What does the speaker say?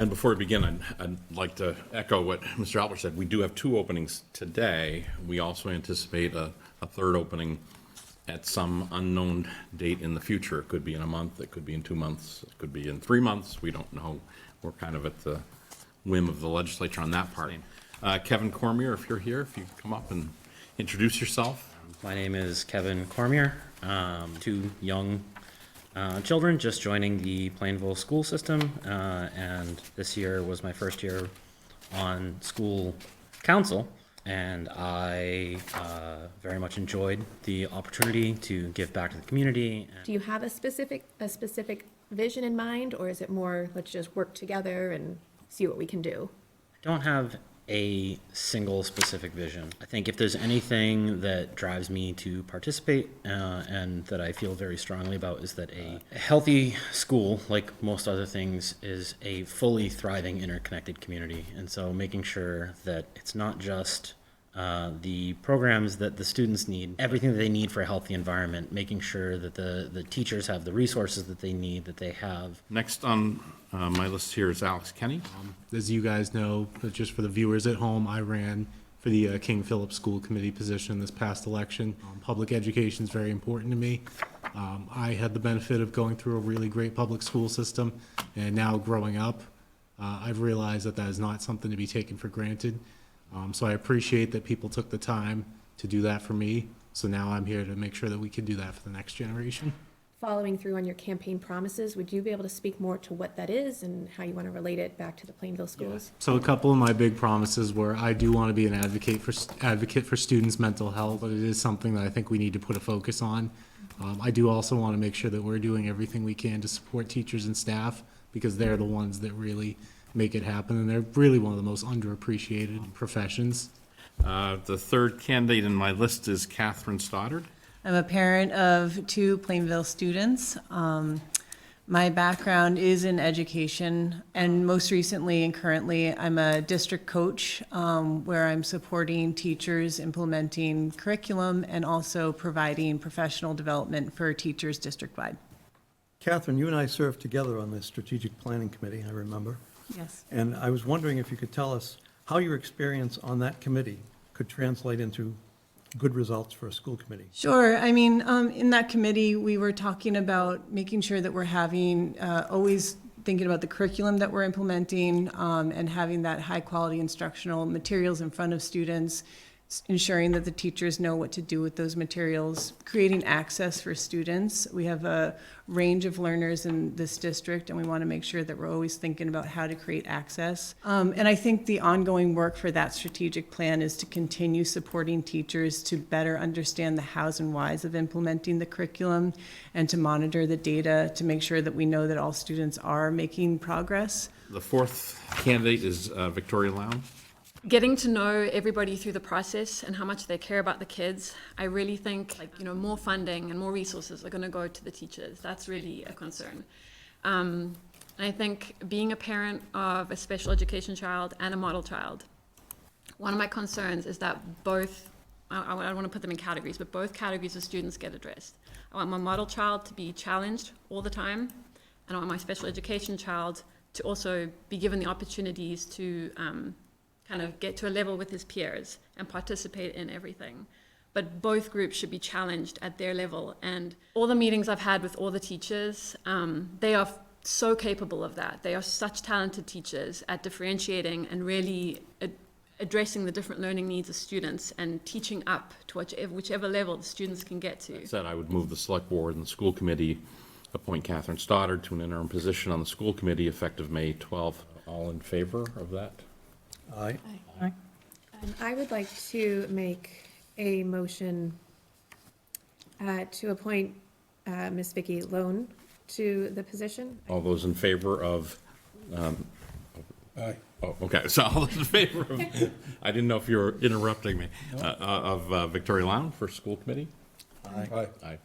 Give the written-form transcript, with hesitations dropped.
And before we begin, I'd like to echo what Mr. Albert said. We do have 2 openings today. We also anticipate a third opening at some unknown date in the future. It could be in a month, it could be in 2 months, it could be in 3 months. We don't know. We're kind of at the whim of the legislature on that part. Kevin Cormier, if you're here, if you could come up and introduce yourself. My name is Kevin Cormier. 2 young children just joining the Plainville school system, and this year was my first year on school council, and I very much enjoyed the opportunity to give back to the community. Do you have a specific vision in mind, or is it more, let's just work together and see what we can do? I don't have a single specific vision. I think if there's anything that drives me to participate and that I feel very strongly about is that a healthy school, like most other things, is a fully thriving, interconnected community. And so making sure that it's not just the programs that the students need, everything that they need for a healthy environment, making sure that the teachers have the resources that they need, that they have. Next on my list here is Alex Kenny. As you guys know, but just for the viewers at home, I ran for the King Philip School Committee position this past election. Public education is very important to me. I had the benefit of going through a really great public school system, and now growing up, I've realized that that is not something to be taken for granted. So I appreciate that people took the time to do that for me. So now I'm here to make sure that we can do that for the next generation. Following through on your campaign promises, would you be able to speak more to what that is and how you want to relate it back to the Plainville schools? So a couple of my big promises were I do want to be an advocate for students' mental health, but it is something that I think we need to put a focus on. I do also want to make sure that we're doing everything we can to support teachers and staff, because they're the ones that really make it happen, and they're really one of the most underappreciated professions. The third candidate in my list is Catherine Stoddard. I'm a parent of 2 Plainville students. My background is in education, and most recently and currently I'm a district coach where I'm supporting teachers implementing curriculum and also providing professional development for teachers district-wide. Catherine, you and I served together on the Strategic Planning Committee, I remember. Yes. And I was wondering if you could tell us how your experience on that committee could translate into good results for a school committee. Sure. I mean, in that committee, we were talking about making sure that we're having, always thinking about the curriculum that we're implementing and having that high-quality instructional materials in front of students, ensuring that the teachers know what to do with those materials, creating access for students. We have a range of learners in this district, and we want to make sure that we're always thinking about how to create access. And I think the ongoing work for that strategic plan is to continue supporting teachers to better understand the hows and whys of implementing the curriculum and to monitor the data to make sure that we know that all students are making progress. The fourth candidate is Victoria Lown. Getting to know everybody through the process and how much they care about the kids, I really think more funding and more resources are going to go to the teachers. That's really a concern. And I think being a parent of a special education child and a model child, one of my concerns is that both, I don't want to put them in categories, but both categories of students get addressed. I want my model child to be challenged all the time, and I want my special education child to also be given the opportunities to kind of get to a level with his peers and participate in everything. But both groups should be challenged at their level. And all the meetings I've had with all the teachers, they are so capable of that. They are such talented teachers at differentiating and really addressing the different learning needs of students and teaching up to whichever level the students can get to. That said, I would move the select board and the school committee appoint Catherine Stoddard to an interim position on the school committee effective May 12th. All in favor of that? Aye. I would like to make a motion to appoint Ms. Vicki Lone to the position. All those in favor of? Aye. Oh, okay. So all those in favor of? I didn't know if you were interrupting me. Of Victoria Lown for school committee. Aye. Aye.